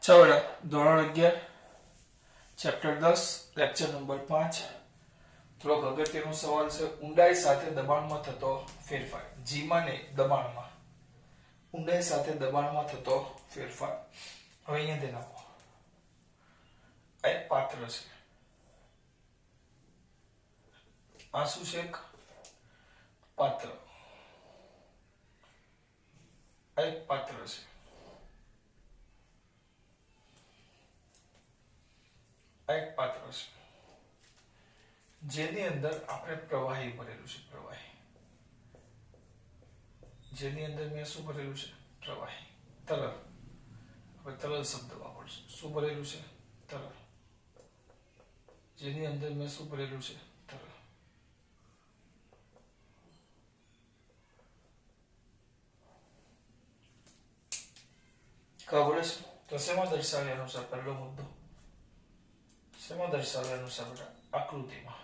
ચાલો ધોરણ 11 chapter 10 lecture number 5 થોડોક અગત્યનો સવાલ છે ઊંડાઈ સાથે દબાણમાં થતો ફેરફાર જીમાં ને દબાણમાં ઊંડાઈ સાથે દબાણમાં થતો ફેરફાર હવે અહીંયા ધ્યાન આપો આ એક પાત્ર છે આ શું છે એક પાત્ર આ એક પાત્ર છે આ એક પાત્ર છે જેની અંદર આપણે પ્રવાહી ભરેલું છે પ્રવાહી જેની અંદર મેં શું ભરેલું છે પ્રવાહી તરલ આપણે તરલ શબ્દ વાપરશું શું ભરેલું છે તરલ જેની અંદર મેં શું ભરેલું છે તરલ ખબર છે તો શેમાં દર્શાવ્યા અનુસાર પહેલો મુદ્દો શેમાં દર્શાવ્યા અનુસાર બેટા આકૃતિમાં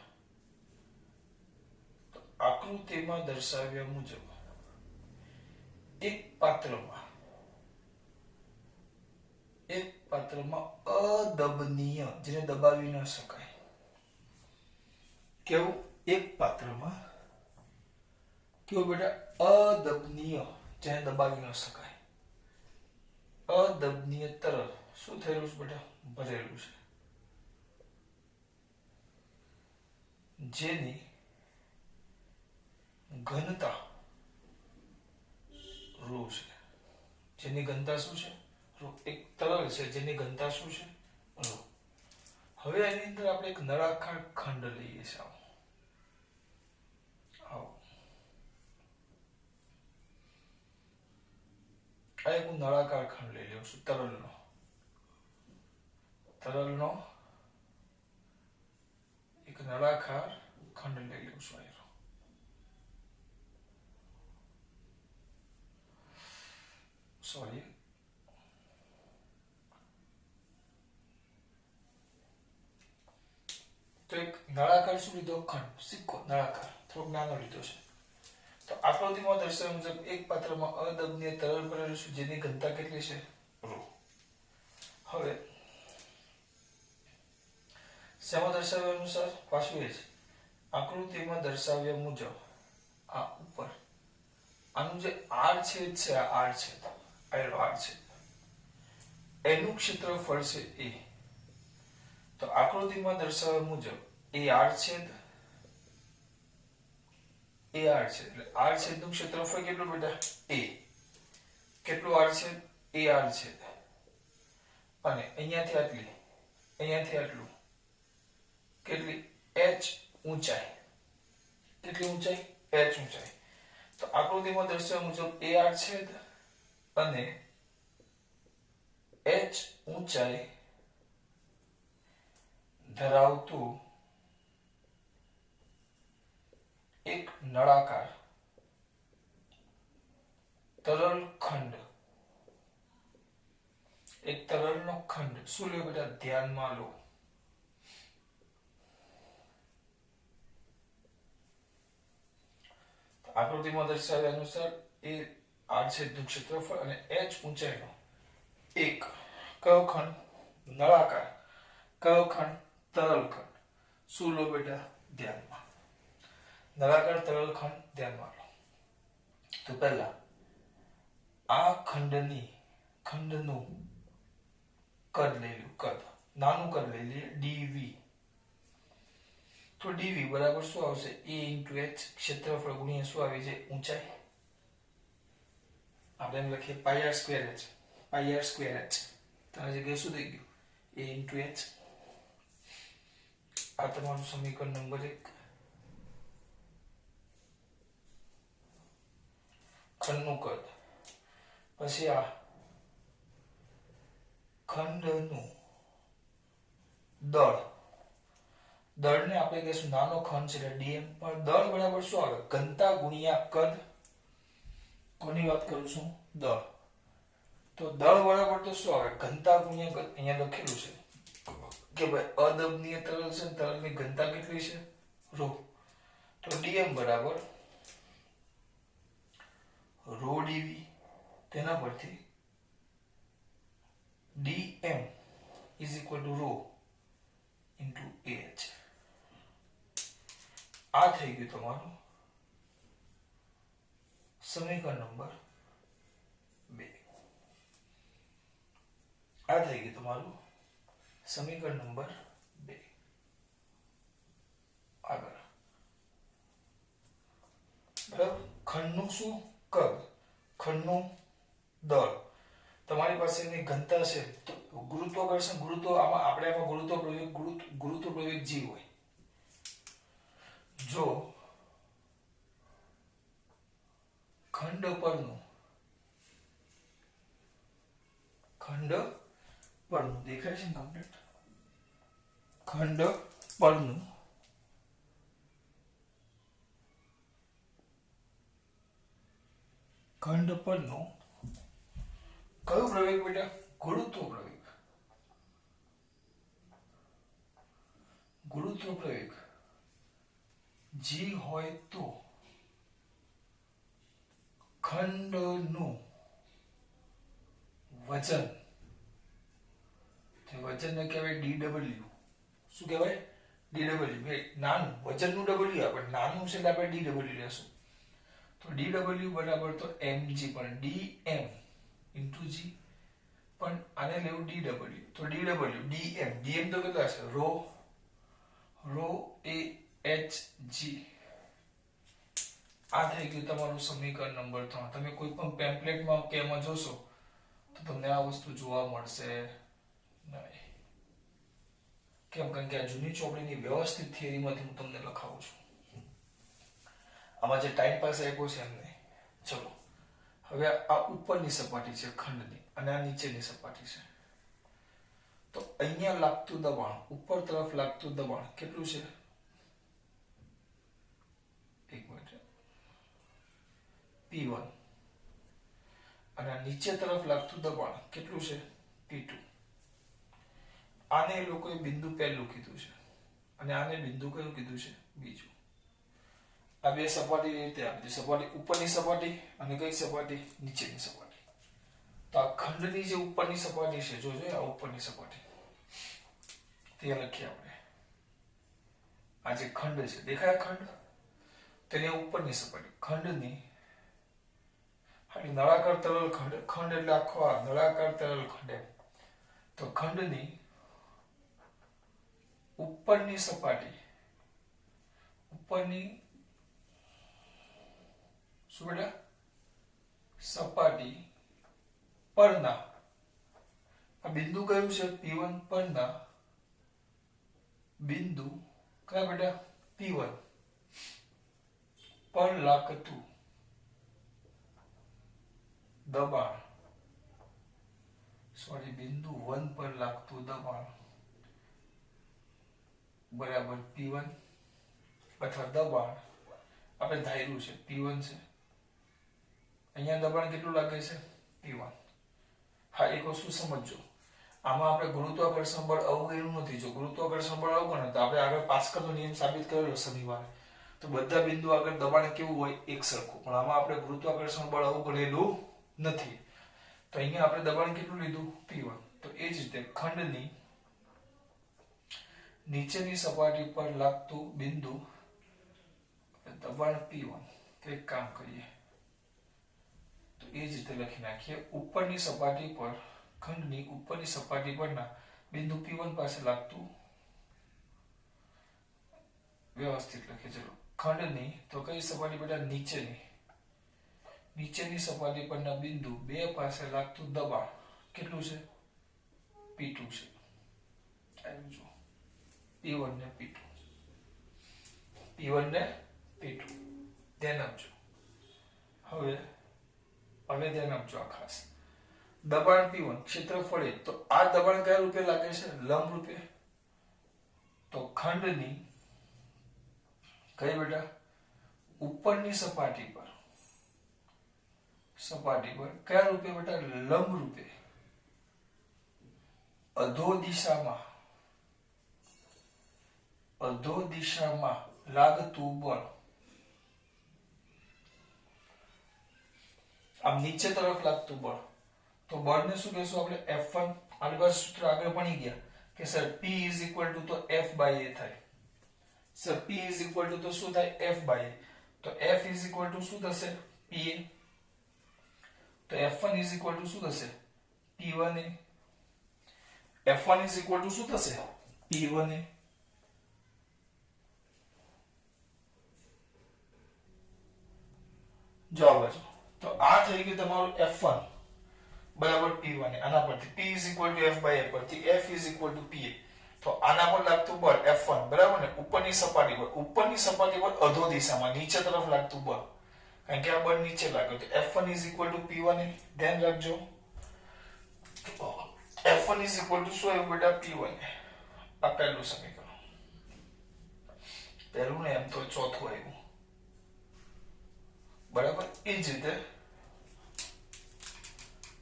તો આકૃતિમાં દર્શાવ્યા મુજબ એક પાત્રમાં અદબનીય જેને દબાવી ન શકાય કેવું એક પાત્રમાં કેવું બેટા અદબનીય જેને દબાવી ન શકાય અદબનીય તરલ શું થયેલું છે બેટા ભરેલું છે જેની ઘનતા ρ છે જેની ઘનતા શું છે ρ એક તરલ છે જેની ઘનતા શું છે ρ હવે એની અંદર આપણે એક નળાકાર ખંડ લઈએ છીએ આવો આ એક નળાકાર ખંડ લઈ લઉં છું તરલનો એક નળાકાર ખંડ લઈ લઉં છું સોરી તો એક નળાકાર શું લીધો ખંડ સિક્કો નળાકાર થોડોક નાનો લીધો છે તો આકૃતિમાં દર્શાવ્યા મુજબ એક પાત્રમાં અદબનીય તરલ ભરેલું છે જેની ઘનતા કેટલી છે ρ હવે શેમાં દર્શાવ્યા અનુસાર પાછું એ છે આકૃતિમાં દર્શાવ્યા મુજબ આ ઉપર આનું જે આડછેદ છે આ આડછેદ એનું ક્ષેત્રફળ છે એ તો આકૃતિમાં દર્શાવ્યા મુજબ એ આડછેદ એટલે આડછેદનું ક્ષેત્રફળ કેટલું બેટા એ કેટલું આડછેદ એ આડછેદ અને અહીંયાથી આટલું કેટલી h ઊંચાઈ કેટલી ઊંચાઈ h ઊંચાઈ તો આકૃતિમાં દર્શાવ્યા મુજબ એ આડછેદ અને h ઊંચાઈ ધરાવતું એક નળાકાર તરલ ખંડ એક તરલનો ખંડ શું લો બેટા ધ્યાનમાં લો આકૃતિમાં દર્શાવ્યા અનુસાર એ આડછેદનું ક્ષેત્રફળ અને h ઊંચાઈનો એક કયો ખંડ નળાકાર કયો ખંડ તરલ ખંડ શું લો બેટા ધ્યાનમાં નળાકાર તરલ ખંડ ધ્યાનમાં લો તો પહેલા આ ખંડનું કદ લઈ લો નાનું કદ લઈ લઈએ dv તો dv બરાબર શું આવશે a * h ક્ષેત્રફળ ગુણ્યા શું આવી જાય ઊંચાઈ આપણે એમ લખીએ πr² h તો આ જગ્યાએ શું થઈ ગયું a * h આ તમારું સમીકરણ નંબર 1 ખંડનું કદ પછી આ ખંડનું દળને આપણે કહીશું નાનો ખંડ છે એટલે dm પણ દળ બરાબર શું આવે ઘનતા ગુણ્યા કદ કોની વાત કરું છું દળ તો દળ બરાબર તો શું આવે ઘનતા ગુણ્યા કદ અહીંયા લખેલું છે કે ભાઈ અદબનીય તરલ છે તરલની ઘનતા કેટલી છે ρ તો dm બરાબર ρ dv તેના પરથી dm is equal to rho into H. આ થઈ ગયું તમારું સમીકરણ નંબર 2. આ થઈ ગયું તમારું સમીકરણ નંબર 2. આગળ બરાબર. ખંડનું શું કદ, ખંડનું દળ, તમારી પાસે એની ઘનતા છે, તો ગુરુત્વાકર્ષણ આમાં ગુરુત્વ પ્રવેગ g હોય. જો ખંડ પરનું દેખાય છે ને કમ્પ્લીટ, ખંડ પરનું કયો પ્રવેગ બેટા? ગુરુત્વ પ્રવેગ g હોય તો ખંડનું વજન, તે વજનને કહેવાય dw. શું કહેવાય? dw. નાનું વજનનું w આપણે નાનું છે એટલે આપણે dw લેશું. તો dw બરાબર તો mg, પણ dm into g, પણ આને લેવું dw, તો dm તો કેટલા છે? Rho a h g. આ થઈ ગયું તમારું સમીકરણ નંબર 3. તમે કોઈ પણ પેમ્પલેટમાં કે એમાં જોશો તો તમને આ વસ્તુ જોવા મળશે નહીં. કેમ? કારણ કે આ જૂની ચોપડીની વ્યવસ્થિત થિયરીમાંથી હું તમને લખાવું છું. આમાં જે ટાઈમ પાસ આપ્યો છે એમને. ચલો હવે આ ઉપરની સપાટી છે ખંડની અને આ નીચેની સપાટી છે. તો અહીંયા લાગતું દબાણ, ઉપર તરફ લાગતું દબાણ કેટલું છે? એક મિનિટ. P1. અને નીચે તરફ લાગતું દબાણ કેટલું છે? P2. આને લોકોએ બિંદુ પહેલું કીધું છે અને આને બિંદુ કયું કીધું છે? બીજું. આ બે સપાટી રીતે આપી, સપાટી ઉપરની સપાટી અને કઈ સપાટી? નીચેની સપાટી. તો આ ખંડની જે ઉપરની સપાટી છે, જોજો આ ઉપરની સપાટી, તે લખીએ આપણે. આ જે ખંડ છે, દેખાય ખંડ? તેની ઉપરની સપાટી ખંડની, નળાકાર તરલ ખંડ એટલે આખો આ નળાકાર તરલ ખંડ. તો ખંડની ઉપરની સપાટી, ઉપરની શું બેટા? સપાટી પરના આ બિંદુ કયું છે? P1 પરના બિંદુ કયા બેટા? P1 પર લાગતું દબાણ, બિંદુ 1 પર લાગતું દબાણ બરાબર P1, અથવા દબાણ આપણે ધાર્યું છે P1 છે. અહીંયા દબાણ કેટલું લાગે છે? P1. હા, એક વસ્તુ સમજજો, આમાં આપણે ગુરુત્વાકર્ષણ બળ અવગણ્યું નથી. જો ગુરુત્વાકર્ષણ બળ અવગણે તો આપણે આગળ પાસ્કલનો નિયમ સાબિત કરેલો શનિવારે, તો બધા બિંદુ આગળ દબાણ કેવું હોય? એક સરખું. પણ આમાં આપણે ગુરુત્વાકર્ષણ બળ અવગણેલું નથી. તો અહીંયા આપણે દબાણ કેટલું લીધું? P1. તો એ જ રીતે ખંડની નીચેની સપાટી પર લાગતું બિંદુ દબાણ P1. તો એક કામ કરીએ, તો એ જ રીતે લખી નાખીએ. ઉપરની સપાટી પર, ખંડની ઉપરની સપાટી પરના બિંદુ P1 પાસે લાગતું, વ્યવસ્થિત લખીએ. ચલો, ખંડની તો કઈ સપાટી બેટા? નીચેની સપાટી પરના બિંદુ 2 પાસે લાગતું દબાણ કેટલું છે? P2 છે. આવ્યું જો P1 ને P2, P1 ને P2 ધ્યાન આપજો. હવે ધ્યાન આપજો આ ખાસ. દબાણ P1, ક્ષેત્રફળ A. તો આ દબાણ કયા રૂપે લાગે છે? લંબ રૂપે. તો ખંડની કઈ બેટા? ઉપરની સપાટી પર કયા રૂપે બેટા? લંબ રૂપે. અધો દિશામાં લાગતું બળ, આમ નીચે તરફ લાગતું બળ. તો બળને શું કહેશું આપણે? F1. આની પાસે સૂત્ર આગળ ભણી ગયા. કે sir P is equal to તો F બાય A થાય. Sir P is equal to તો શું થાય? F by A. તો F ઇઝ ઇક્વલ ટુ શું થશે? PA. તો F1 ઇઝ ઇક્વલ ટુ શું થશે? P1A. F1 is equal to શું થશે? P1A. જો આ બાજુ તો આ થઈ ગયું તમારું F1 બરાબર P1A. આના પરથી P is equal to F by A પરથી F is equal to PA. તો આના પર લાગતું બળ F1 બરાબર ને ઉપરની સપાટી પર અધો દિશામાં નીચે તરફ લાગતું બળ, કારણ કે આ બળ નીચે લાગે તો F1 is equal two P1A. ધ્યાન રાખજો F1 ઇઝ ઇક્વલ ટુ શું આવ્યું બેટા? P1A. આ પહેલું સમીકરણ. પહેલું ને એમ તો ચોથું આવ્યું બરાબર. એ જ રીતે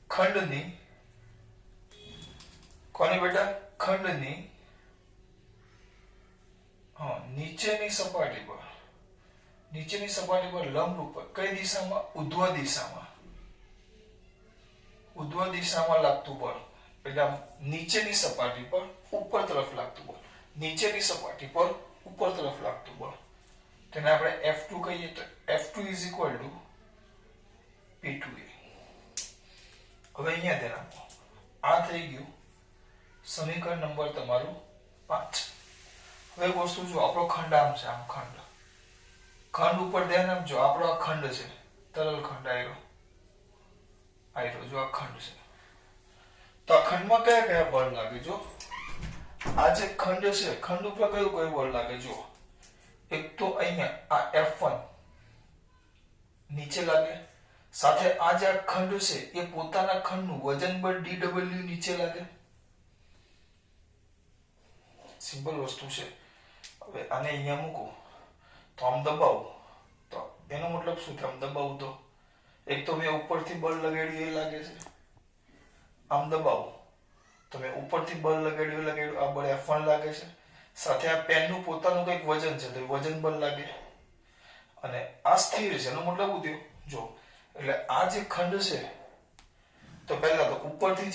ખંડની કોની બેટા? ખંડની નીચેની સપાટી પર લંબરૂપ કઈ દિશામાં? ઉધ્વ દિશામાં લાગતું બળ એટલે નીચેની સપાટી પર ઉપર તરફ લાગતું બળ. નીચેની સપાટી પર ઉપર તરફ લાગતું બળ તેને આપણે F2 કહીએ. તો F2 is equal two P2A. હવે અહીંયા ધ્યાન આપો. આ થઈ ગયું સમીકરણ નંબર તમારું 5. હવે એક વસ્તુ જો આપણો ખંડ આમ છે, આમ ખંડ ઉપર ધ્યાન આપજો. આપણો આ ખંડ છે, તરલ ખંડ આયરો જો આ ખંડ છે. તો આ ખંડમાં કયા કયા બળ લાગે? જો આ જે ખંડ છે, ખંડ ઉપર કયું કયું બળ લાગે? જો એક તો અહીંયા આ F1 નીચે લાગે, સાથે આ જે ખંડ છે એ પોતાના ખંડનું વજન બળ dw નીચે લાગે. સિમ્પલ વસ્તુ છે. હવે આને અહીંયા મૂકો તો આમ દબાવું તો એનો મતલબ શું થાય? આમ દબાવું તો એક તો મેં ઉપરથી બળ લગાડ્યું એ લાગે છે, આમ દબાવું તો મેં ઉપરથી બળ લગાડ્યું આ બળ F1 લાગે છે, સાથે આ પેનનું પોતાનું કંઈક વજન છે તો વજન બળ લાગે, અને આ સ્થિર છે. એનો મતલબ શું થયો? જો એટલે આ જે ખંડ છે તો પહેલા તો ઉપરથી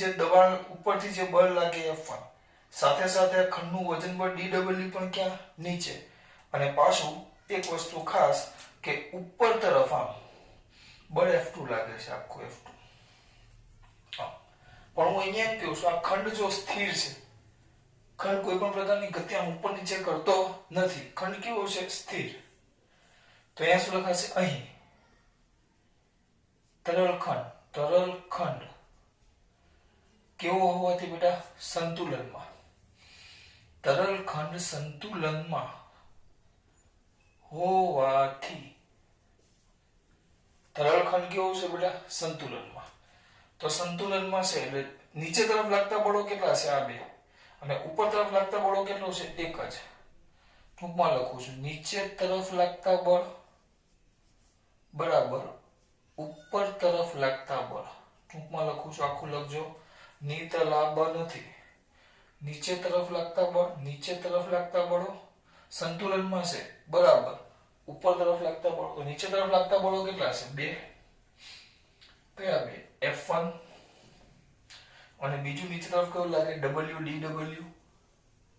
જે બળ લાગે F1, સાથે સાથે આ ખંડનું વજન બળ dw પણ ક્યાં? નીચે. અને પાછું એક વસ્તુ ખાસ કે ઉપર તરફ આમ બળ F2 લાગે છે, આખું F2. પણ હું અહીંયા એમ કહું છું આ ખંડ જો સ્થિર છે, ખંડ કોઈ પણ પ્રકારની ગતિ આમ ઉપર નીચે કરતો નથી, ખંડ કેવો છે? સ્થિર. તો અહીંયા શું લખાશે? અહીં તરલ ખંડ કેવો હોવાથી બેટા? સંતુલનમાં. તરલ ખંડ સંતુલનમાં હોવાથી. તરલ ખંડ કેવો છે બેટા? સંતુલનમાં. તો સંતુલનમાં છે એટલે નીચે તરફ લાગતા બળો કેટલા છે? આ બે. અને ઉપર તરફ લાગતા બળો કેટલો છે? એક જ. ટૂંકમાં લખું છું નીચે તરફ લાગતા બળ બરાબર ઉપર તરફ લાગતા બળ. ટૂંકમાં લખું છું, આખું લખજો. નીતલા બ નથી. નીચે તરફ લાગતા બળો સંતુલનમાં છે બરાબર ઉપર તરફ લાગતા બળો. તો નીચે તરફ લાગતા બળો કેટલા છે? બે. કયા બે? F1 અને બીજું નીચે તરફ કયું લાગે? dw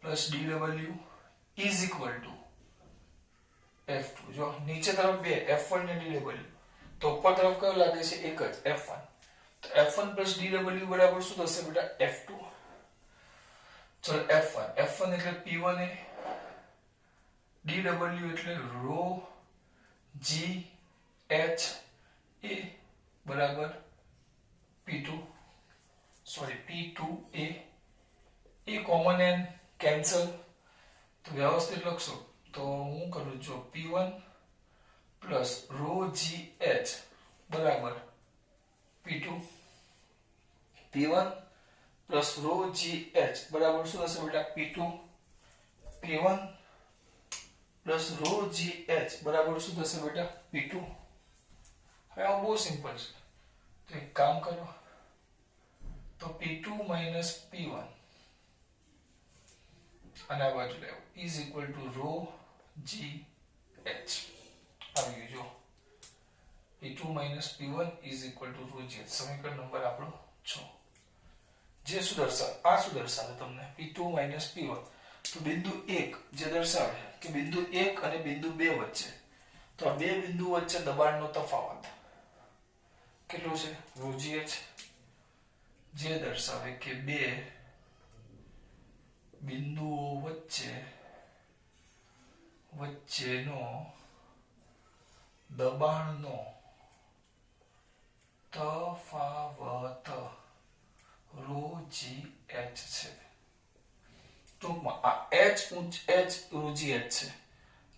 plus dw is equal to F2. જો નીચે તરફ બે F1 ને dw, તો ઉપર તરફ કયું લાગે છે? એક જ F1. તો F1 plus dw બરાબર શું થશે બેટા? F2. ચલો F1 એટલે P1A, dw એટલે rho g h a બરાબર P2A. A common and cancel તો વ્યવસ્થિત લખશો તો હું કરું જો P1 plus rho g h બરાબર P2. P1 plus rho g h બરાબર શું થશે બેટા? P2. P1 plus rho g h બરાબર શું થશે બેટા? P2. હવે આ બહુ સિમ્પલ છે, તો એક કામ કરો તો P2 minus P1 અને આ બાજુ લેવું is equal to rho g h. આવી ગયું જો P2 minus P1 is equal to rho g h. સમીકરણ નંબર આપણો 6. જે શું દર્શાવે, આ શું દર્શાવે તમને P2 - P1. તો બિંદુ 1 જે દર્શાવે કે બિંદુ 1 અને બિંદુ 2 વચ્ચે, તો આ બે બિંદુ વચ્ચે દબાણનો તફાવત કેટલું છે ρgh, જે દર્શાવે કે બે બિંદુઓ વચ્ચેનો દબાણનો તફાવત ρgh છે. ટૂંકમાં આ h ρgh છે,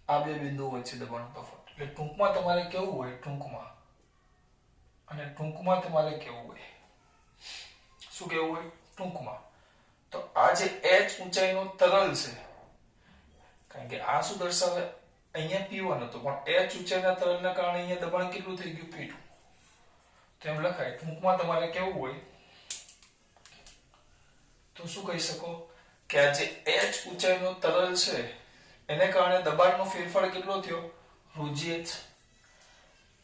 આ બે બિંદુઓ વચ્ચે દબાણનો તફાવત. એટલે ટૂંકમાં તમારે કેવું હોય, ટૂંકમાં તમારે કેવું હોય, શું કેવું હોય ટૂંકમાં, તો આ જે h ઊંચાઈનો તરલ છે, કારણ કે આ શું દર્શાવે અહીંયા P1 હતો, પણ h ઊંચાઈના તરલના કારણે અહીંયા દબાણ કેટલું થઈ ગયું P2. તો એમ લખાય ટૂંકમાં તમારે કેવું હોય, તો શું કહી શકો કે આ જે h ઊંચાઈનો તરલ છે એને કારણે દબાણનો ફેરફાર કેટલો થયો ρgh.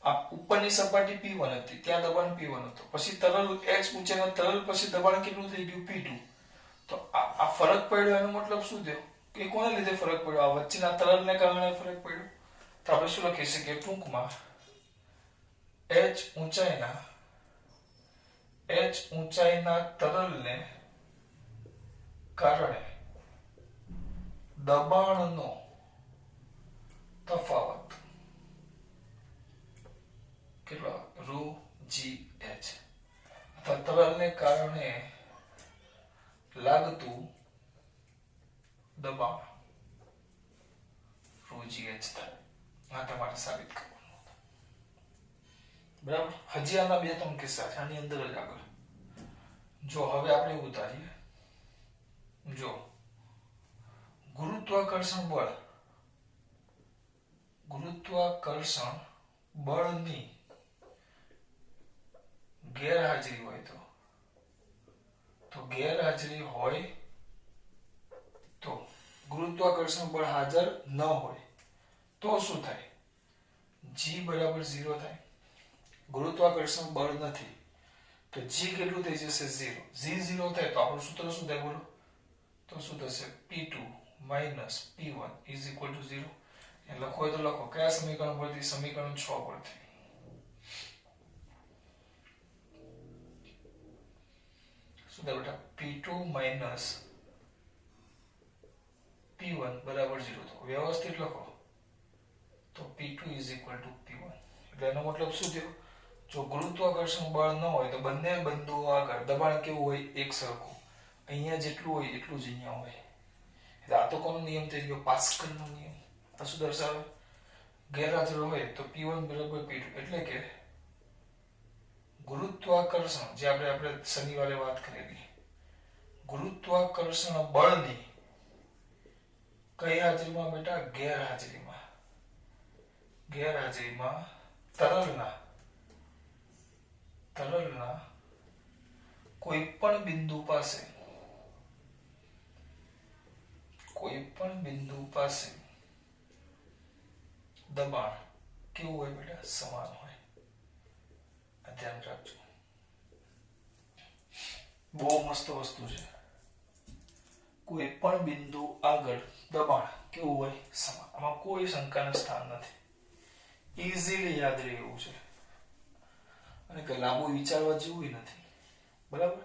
આ ઉપરની સપાટી P1 હતી, ત્યાં દબાણ P1 હતો, પછી તરલ h ઊંચાઈનો તરલ પછી દબાણ કેટલું થઈ ગયું P2. તો આ ફરક પડ્યો એનો મતલબ શું થયો કે કોને લીધે ફરક પડ્યો, આ વચ્ચેના તરલને કારણે ફરક પડ્યો. તો આપણે શું લખી શકીએ ટૂંકમાં h ઊંચાઈના તરલને કારણે દબાણનો તફાવત કેટલો ρgh, અથવા તરલને કારણે લાગતું દબાણ ρgh થાય. આ તમારે સાબિત કરવાનું હતું. બરાબર. હજી આના બે ત્રણ કિસ્સા છે, આની અંદર જ આગળ જો હવે આપણે ઉતારીએ. જો ગુરુત્વાકર્ષણ બળની ગેરહાજરી હોય તો ગુરુત્વાકર્ષણ બળ હાજર ન હોય તો શું થાય, g બરાબર 0 થાય. ગુરુત્વાકર્ષણ બળ નથી તો g કેટલું થઈ જશે 0. g 0 થાય તો આપણું સૂત્ર શું થાય બોલો, તો શું થશે P2 - P1 = 0. એ લખો હોય તો લખો, કયા સમીકરણ પરથી, સમીકરણ 6 પરથી. શું થાય બેટા, P2 - P1 બરાબર 0. તો વ્યવસ્થિત લખો તો P2 = P1. એટલે એનો મતલબ શું થયો, જો ગુરુત્વાકર્ષણ બળ ન હોય તો બંને બિંદુઓ આગળ દબાણ કેવું હોય, એક સરખું. અહીંયા જેટલું હોય એટલું જ અહીંયા હોય. એટલે આ તો કોનો નિયમ થઈ ગયો, પાસ્કલનો નિયમ. આ શું દર્શાવે, ગેરહાજર હોય તો P1 બરાબર P2. એટલે કે ગુરુત્વાકર્ષણ, જે આપણે શનિવારે વાત કરેલી, ગુરુત્વાકર્ષણ બળની કઈ હાજરીમાં બેટા, ગેરહાજરીમાં તરલના કોઈ પણ બિંદુ પાસે દબાણ કેવું હોય બેટા, સમાન હોય. ધ્યાન રાખજો, બહુ મસ્ત વસ્તુ છે. કોઈ પણ બિંદુ આગળ દબાણ કેવું હોય, સમાન. આમાં કોઈ શંકાનું સ્થાન નથી, ઈઝીલી યાદ રહે એવું છે, અને કે લાંબુ વિચારવા જેવું નથી. બરાબર.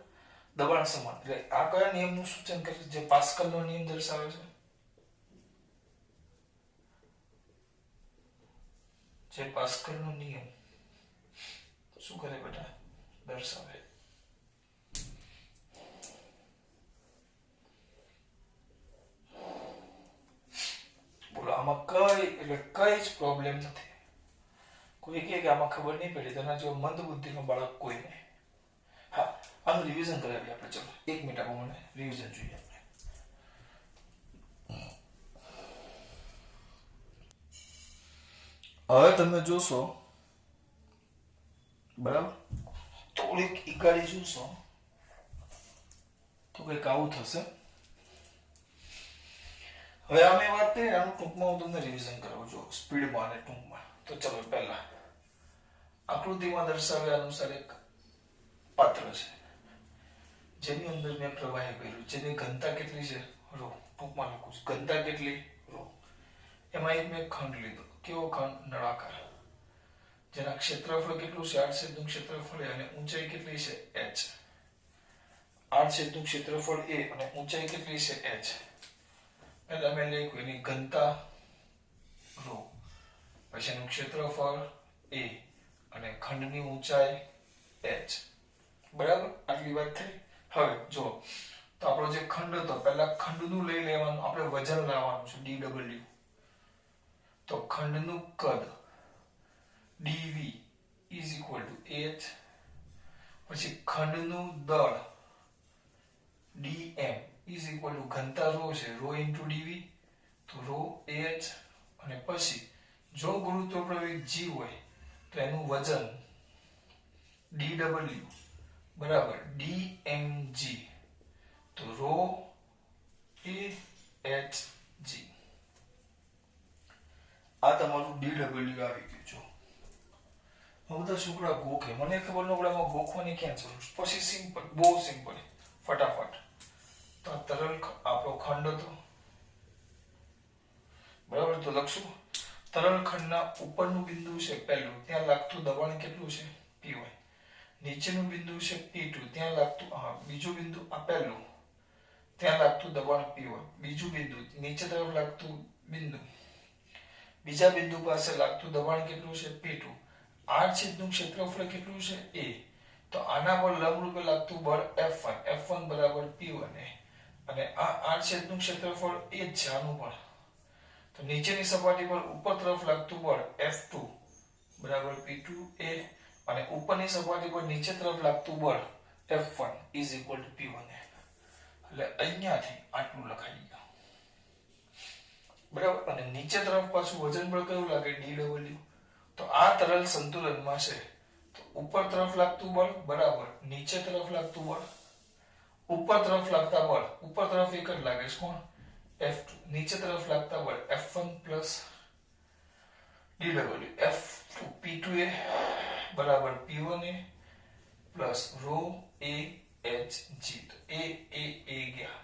દબાણ સમાન એટલે આ કયા નિયમનું સૂચન કરે છે, જે પાસ્કલનો નિયમ દર્શાવે છે. જે પાસ્કલનો નિયમ શું કરે બેટા, દર્શાવે. બોલો આમાં કઈ જ પ્રોબ્લેમ નથી. કોઈ કહે કે આમાં ખબર નહીં પડી, તેના જેવો મંદ બુદ્ધિનો બાળક કોઈ નહીં. હા, આનું રિવિઝન કરાવીએ આપણે. ચલો 1 મિનિટ આપો મને, રિવિઝન જોઈએ આપણે. હવે તમે જોશો, બરાબર, થોડીક ઈગાડી જોશો તો કંઈક આવું થશે. હવે અમે વાત કરીએ આનું ટૂંકમાં, હું તમને રિવિઝન કરાવું છું સ્પીડમાં અને ટૂંકમાં. તો ચલો પહેલા આકૃતિમાં દર્શાવ્યા અનુસાર એક પાત્ર છે, જેની અંદર મેં પ્રવાહી કર્યું, જેની ઘનતા કેટલી છે રો, ટૂંકમાં લખું છું ઘનતા કેટલી રો. એમાં એક મેં ખંડ લીધો, કેવો ખંડ? નળાકાર, જેના ક્ષેત્રફળ કેટલું છે 8 છેદનું ક્ષેત્રફળ અને ઊંચાઈ કેટલી છે h. 8 છેદનું ક્ષેત્રફળ a અને ઊંચાઈ કેટલી છે h. એટલે મેં લખ્યું એની ઘનતા રો, પછી એનું ક્ષેત્રફળ a અને ખંડની ઊંચાઈ h. બરાબર, આટલી વાત થઈ. હવે જો તો આપણો જે ખંડ હતો, પહેલા ખંડનું લઈ લેવાનું, આપણે વજન લાવવાનું છે dw. તો ખંડનું કદ dv is equal to h, પછી ખંડનું દળ dm is equal to ઘનતા રો છે રો into dv, તો રો ah, અને પછી જો ગુરુત્વ પ્રવેગ g હોય તો એનું વજન dw બરાબર dmg, તો રો ah g. આ તમારું dw આવી ગયું. જો હવે બધા છોકરા ગોખે, મને ખબર ન પડે એમાં ગોખવાની ક્યાં જરૂર. પછી સિમ્પલ, બહુ સિમ્પલ, ફટાફટ. તો આ તરલ આપણો ખંડ હતો, બરાબર. તો લખશું તરલ ખંડના ઉપરનું બિંદુ છે પહેલું, ત્યાં લાગતું દબાણ કેટલું છે py. નીચેનું બિંદુ છે p2, ત્યાં લાગતું બીજું બિંદુ આ પહેલું, ત્યાં લાગતું દબાણ py. બીજું બિંદુ નીચે તરફ લાગતું બિંદુ, બીજા બિંદુ પાસે લાગતું દબાણ કેટલું છે p2. 8 છેદનું ક્ષેત્રફળ કેટલું છે a, તો આના પર લંબરૂપે લાગતું બળ F1, F1 બરાબર p1 અને આ 8 છેદનું ક્ષેત્રફળ એ જ છે આનું બળ. તો નીચેની સપાટી પર ઉપર તરફ લાગતું બળ F2 બરાબર p2a અને ઉપરની સપાટી પર નીચે તરફ લાગતું બળ F1 is equal to p1. એટલે અહીંયાથી આટલું લખાઈ ગયું, બરાબર. અને નીચે તરફ પાછું વજન બળ કયું લાગે dw. તો આ તરલ સંતુલનમાં છે, તો ઉપર તરફ લાગતું બળ બરાબર નીચે તરફ લાગતું બળ. ઉપર તરફ લાગતા બળ, ઉપર તરફ એક જ લાગે છે કોણ F2, નીચે તરફ લાગતા બળ F1 plus dw. F2 p2a બરાબર p1a plus rho a h g, તો a ગયા,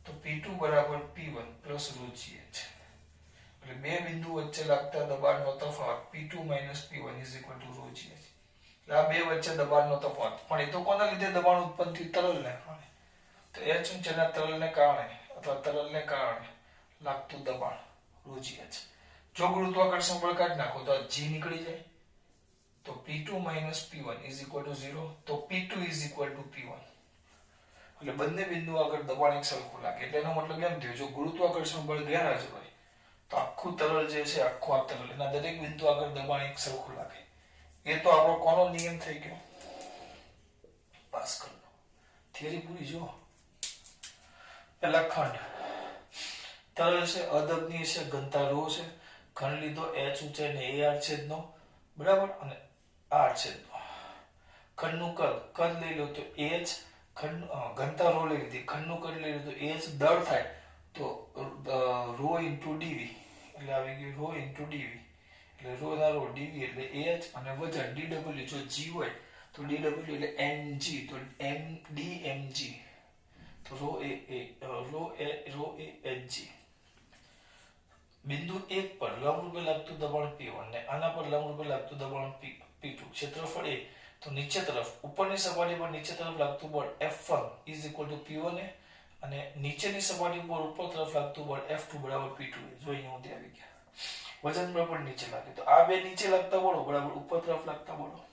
તો p2 બરાબર p1 plus row g h. એટલે બે બિંદુ વચ્ચે લાગતા દબાણનો તફાવત p2 p1 is equal to ρ g h. એટલે આ બે વચ્ચે દબાણનો તફાવત, પણ એ તો કોના લીધે દબાણ ઉત્પન્ન થયું? તરલને કારણે. તો h ઊંચાઈના તરલને કારણે અથવા તરલને કારણે લાગતું દબાણ ρ g h. જો ગુરુત્વાકર્ષણ બળ કાઢી નાખો તો આ g નીકળી જાય, તો p2 p1 is equal to 0, તો p2 is equal to p1. એટલે બંને બિંદુ આગળ દબાણ એક સરખું લાગે. એટલે એનો મતલબ એમ થયો, જો ગુરુત્વાકર્ષણ બળ ગેરહાજર હોય તો આખું તરલ જે છે, આખું આ તરલ, એના દરેક બિંદુ આગળ દબાણ એક સરખું લાગે. એ તો આપણો કોનો નિયમ થઈ ગયો? પાસ્કલનો. થિયરી પૂરી. જો પહેલા ખંડ તરલ છે, અદબનીય છે, ઘનતા રો છે, ખંડ લીધો h ઊંચાઈ ને a8 છેદનો, બરાબર, અને 8 છેદનો. ખંડનું કદ લઈ લો તો h, ખંડ ઘનતા રો લઈ લીધી, ખંડનું કદ લઈ લો તો h, દળ થાય તો રો ઇન્ટુ ડીવી, એટલે આવી ગયું રો ઇન્ટુ ડીવી, એટલે રો ના રો ડીવી એટલે ah, અને વજન dw. જો g હોય તો dw એટલે mg, તો dmg, તો રો a h g. બિંદુ 1 પર લંબરૂપે લાગતું દબાણ p1 ને આના પર લંબરૂપે લાગતું દબાણ p2, ક્ષેત્રફળ a, તો નીચે તરફ ઉપરની સપાટી પર નીચે તરફ લાગતું બળ F1 is equal to p1 અને નીચેની સપાટી પર ઉપર તરફ લાગતું બળ F2 બરાબર p2. જો અહીંયા સુધી આવી ગયા. વજન બળ પણ નીચે લાગે, તો આ બે નીચે લાગતા બળો બરાબર ઉપર તરફ લાગતા બળો.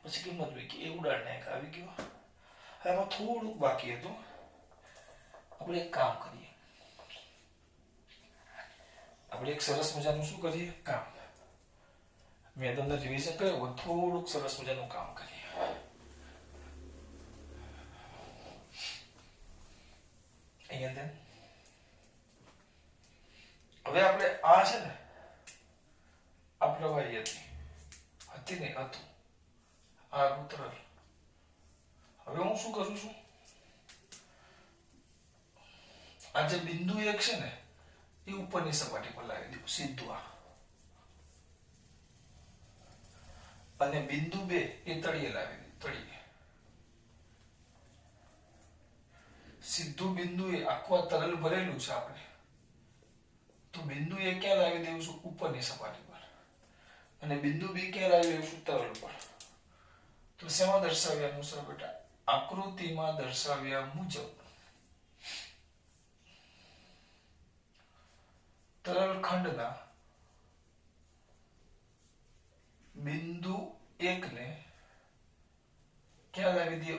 પછી કિંમત મૂકી, એ ઉડાડને એક આવી ગયો. એમાં થોડુંક બાકી હતું, આપણે એક કામ કરીએ. આપણે એક સરસ મજાનું શું કરીએ? કામ. મેં તમને રિવિઝન કર્યું, થોડુંક સરસ મજાનું કામ કરીએ. અહીંયા હવે આપણે આ છે ને, આ પ્રવાહી હતી ને હતું, આ તરલ. હવે હું શું કરું છું, આ જે બિંદુ 1 છે ને એ ઉપરની સપાટી પર લાવી દઉં સીધું આ, અને બિંદુ 2 એ તળિયે લાવી દઉં, તળિયે. સીધું બિંદુ એ આખું આ તરલ ભરેલું છે આપણે, તો બિંદુ એ ક્યાં લાવી દેવું છું? ઉપરની સપાટી પર. અને બિંદુ બી ક્યાં લાવી દેવું છું? તરલ પર. તો શેમાં દર્શાવ્યા અનુસાર બેટા? આકૃતિમાં દર્શાવ્યા મુજબ તરલ ખંડના બિંદુ 1 ને ક્યાં લાવી દે?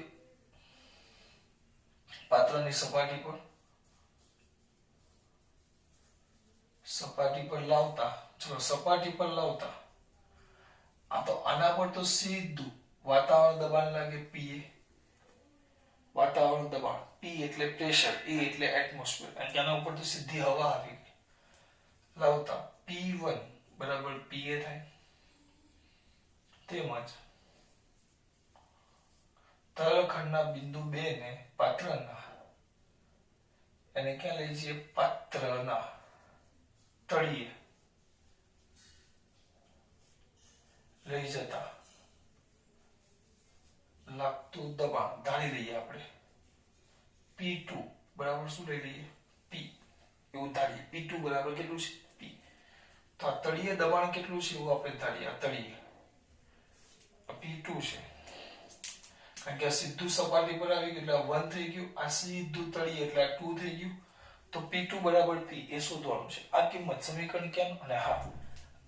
પાત્રની સપાટી પર. સપાટી પર લાવતા, ચલો સપાટી પર લાવતા આ તો આના પર તો સીધું વાતાવરણ દબાણ લાગે P. વાતાવરણ દબાણ P એટલે પ્રેશર, E એટલે એટમોસ્ફિયર, અને આના ઉપર તો સીધી હવા આવી ગઈ. લાવતા P1 બરાબર PA થાય. તેમજ તરલખંડના બિંદુ 2 ને પાત્રના, એને ક્યાં લઈ જઈએ? પાત્રના તળિયે લઈ જતા લાગતું દબાણ ધારી લઈએ આપણે P2 બરાબર શું લઈ લઈએ? P. એવું ધારીએ P2 બરાબર કેટલું છે? P. તો આ તળિયે દબાણ કેટલું છે એવું આપણે ધારીએ. આ તળિયે P2 છે, કારણ કે આ સીધું સપાટી પર આવી ગયું એટલે 1 થઈ ગયું. આ સીધું તળિયે એટલે આ 2 થઈ ગયું. તો P2 બરાબર P એ શોધવાનું છે. આ કિંમત સમીકરણ ક્યાંનું? અને હા,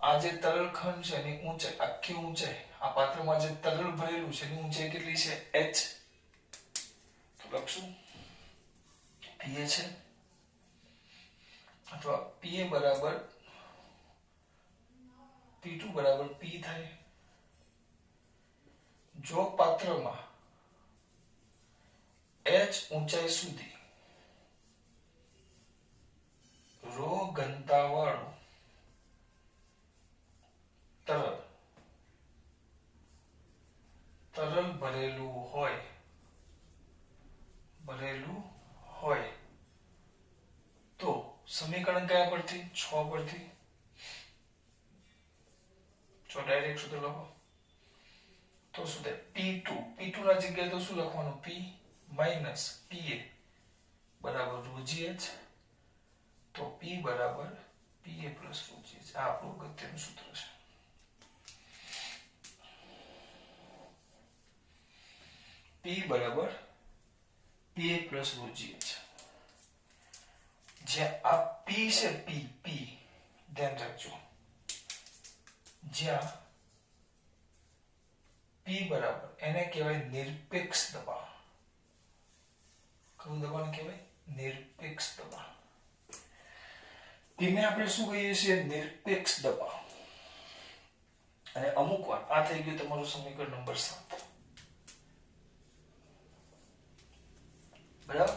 આ જે તરલ ખંડ છે એની ઊંચાઈ, આખી ઊંચાઈ, આ પાત્રમાં જે તરલ ભરેલું છે એની ઊંચાઈ કેટલી છે? h. તો લખશું Pa છે, અથવા Pa બરાબર P2 બરાબર P થાય. જો પાત્રમાં h ઊંચાઈ સુધી રો ઘનતાવાળું તરલ ભરેલું હોય તો સમીકરણ કયા પરથી? 6 પરથી. જો ડાયરેક્ટ સૂત્ર લખો તો શું થાય? P2 ના જગ્યાએ તો શું લખવાનું? P માઈનસ Pa બરાબર ρgh. તો P બરાબર Pa પ્લસ ρgh. આ આપણું અગત્યનું સૂત્ર છે. P બરાબર Pa પ્લસ ρgh. જ્યાં આ P છે, P ધ્યાન રાખજો, જ્યાં P બરાબર એને કહેવાય નિરપેક્ષ દબાણ. કયું દબાણ કહેવાય? નિરપેક્ષ દબાણ. તેને આપણે શું કહીએ છીએ? નિરપેક્ષ દબાણ. અને અમુક વાર આ થઈ ગયું તમારું સમીકરણ નંબર 7. બરાબર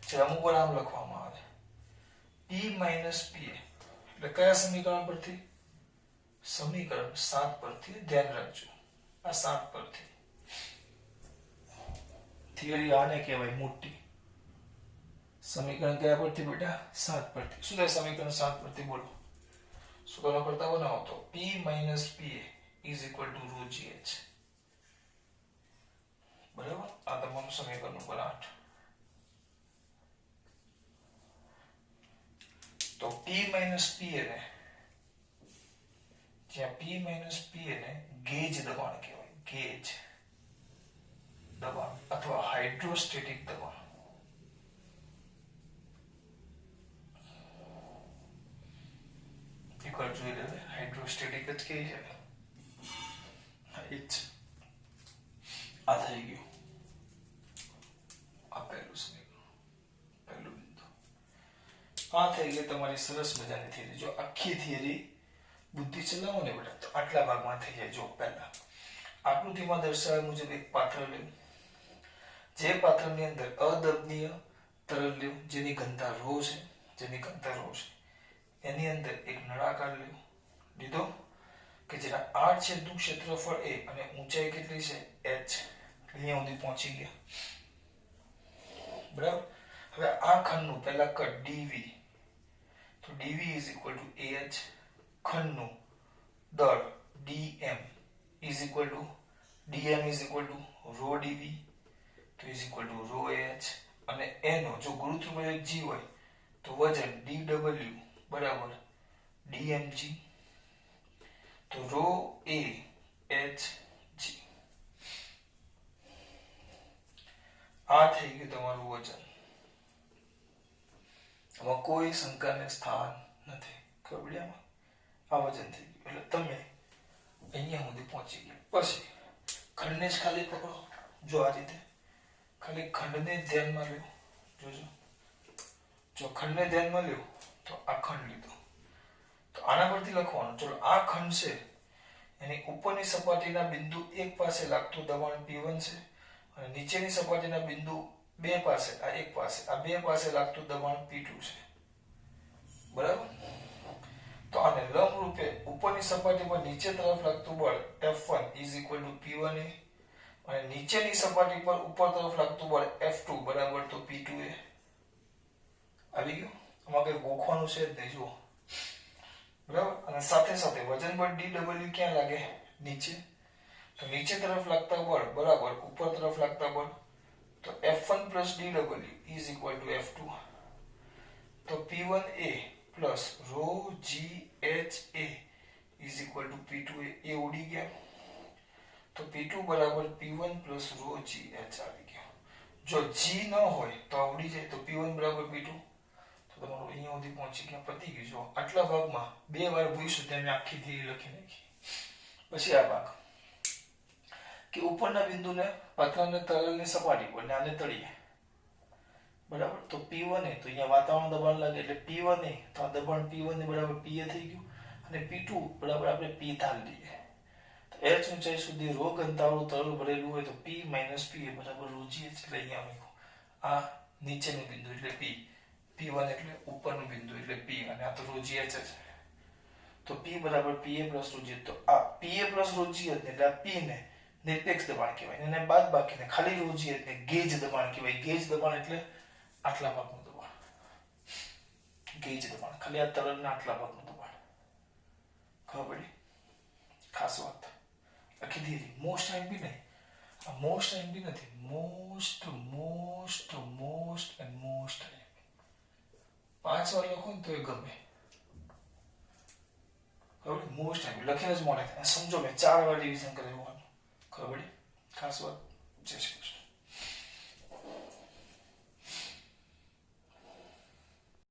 છે? અમુક વાર આમ લખવામાં આવે P માઈનસ Pa એટલે કયા સમીકરણ પરથી? સમીકરણ 7 પરથી. ધ્યાન રાખજો, આ 7 પરથી. થિયરી આને કહેવાય મોટી. સમીકરણ કયા પરથી બેટા? 7 પરથી. શું થાય સમીકરણ 7 પરથી? બોલો. સૂત્રો કરતા બનાવો તો P minus Pa is equal two ρgh. બરાબર? આ તમારું સમીકરણ નંબર 8. તો P માઈનસ Pa ને, જ્યાં P માઈનસ Pa ને ગેજ દબાણ કહેવાય. ગેજ દબાણ અથવા હાઇડ્રોસ્ટેટિક દબાણ. એકવાર જોઈ લેવે હાઇડ્રોસ્ટેટિક જ કહે છે. આ થઈ ગયું આ પહેલું સમીકરણ, પહેલું બિંદુ. આ થઈ ગઈ તમારી સરસ મજાની થિયરી. જો આખી થિયરી બુદ્ધિ ચલાવો ને બેટા તો આટલા ભાગમાં થઈ જાય. જો પહેલા આકૃતિમાં દર્શાવ્યા મુજબ એક પાત્ર લેવું. જે પાત્રની અંદર અદબનીય તરલ લેવું, જેની ઘનતા ρ છે, એની અંદર એક નળાકાર લેવું લીધો કે જેના 8 છેદનું ક્ષેત્રફળ a અને ઊંચાઈ કેટલી છે? h. અહીંયા સુધી પહોંચી ગયા. બરાબર? હવે આ ખંડનું પહેલા કટ dv, તો dv is equal to ah. ખંડનું દળ dm is equal to ρ dv, તો is equal to ρh. અને એનો જો ગુરુત્વાકર્ષણ g હોય તો વજન dw બરાબર dmg, તો ρ a h g આ થઈ ગયું તમારું વજન. આમાં કોઈ શંકાને સ્થાન નથી. ખબર પડી? આમાં આ વજન થઈ ગયું એટલે તમે અહીંયા સુધી પહોંચી ગયા. પછી ખંડને જ ખાલી પકડો. જો આ રીતે ખાલી ખંડને ધ્યાનમાં લ્યો. જોજો, જો ખંડને ધ્યાનમાં લ્યો તો આ ખંડ લીધો, તો આના પરથી લખવાનું. ચલો, આ ખંડ છે એની ઉપરની સપાટીના બિંદુ 1 પાસે લાગતું દબાણ P1 છે અને નીચેની સપાટીના બિંદુ 2 પાસે, આ 1 પાસે, આ 2 પાસે લાગતું દબાણ P2 છે. બરાબર? તો આને લંબ રૂપે ઉપરની સપાટી પર નીચે તરફ લાગતું બળ F1 P1A અને નીચેની સપાટી પર ઉપર તરફ લાગતું બળ F2 બરાબર તો P2A. આવી ગયું? આમાં કઈ ગોખવાનું છે જ નહીં. જુઓ, બરાબર? અને સાથે સાથે વજન બળ dw ક્યાં લાગે? નીચે. તો નીચે તરફ લાગતા બળ બરાબર ઉપર તરફ લાગતા બળ, તો F1 dw F2. તો P1A પ્લસ ρgHA P2A એ ઉડી ગયા. તો P2 બરાબર P1 પ્લસ ρgH આવી ગયો. જો G ન હોય તો આ ઉડી જાય, તો P1 બરાબર P2. તો તમારું અહીંયા સુધી પહોંચી ગયા, પતી ગયું. જો આટલા ભાગમાં 2 વાર ભૂઈશું તેમ આખી થિયરી લખી નાખી. પછી આ ભાગ કે ઉપરના બિંદુને પાત્રાને તરલની સપાટી પર આને તળીએ. બરાબર? તો P1A તો અહીંયા વાતાવરણ દબાણ લાગે એટલે P1A, તો આ દબાણ P1 બરાબર PA થઈ ગયું અને P2 બરાબર આપણે P ધાર લઈએ. તો h ઊંચાઈ સુધી ρ ઘનતાવાળું તરલ ભરેલું હોય તો P - PA બરાબર ρgh. એટલે અહીંયા મૂકો આ નીચેનું બિંદુ એટલે P, P1 એટલે ઉપરનું બિંદુ એટલે P અને આ તો ρgh છે. તો P બરાબર PA પ્લસ ρgh. તો આ PA પ્લસ ρgh એટલે આ P ને નિરપેક્ષ દબાણ કહેવાય અને બાદ બાકીને ખાલી ρgh ને ગેજ દબાણ કહેવાય. ગેજ દબાણ એટલે આટલા ભાગનું દબાણ. ગેજ દબાણ ખાલી આ તરલના આટલા ભાગનું દબાણ. ખબર પડી? ખાસ વાત. આખી થિયરી મોસ્ટ એમ્પી નહીં, આ મોસ્ટ એમ્પી નથી, મોસ્ટ એન્ડ મોસ્ટ એમ્પી. 5 વાર લખો ને તો એ ગમે. ખબર? મોસ્ટ એમ્પી લખીને જ મોડે સમજો. મેં 4 વાર રિવિઝન કરેલું. ખબર પડી? ખાસ વાત. જય શ્રી કૃષ્ણ.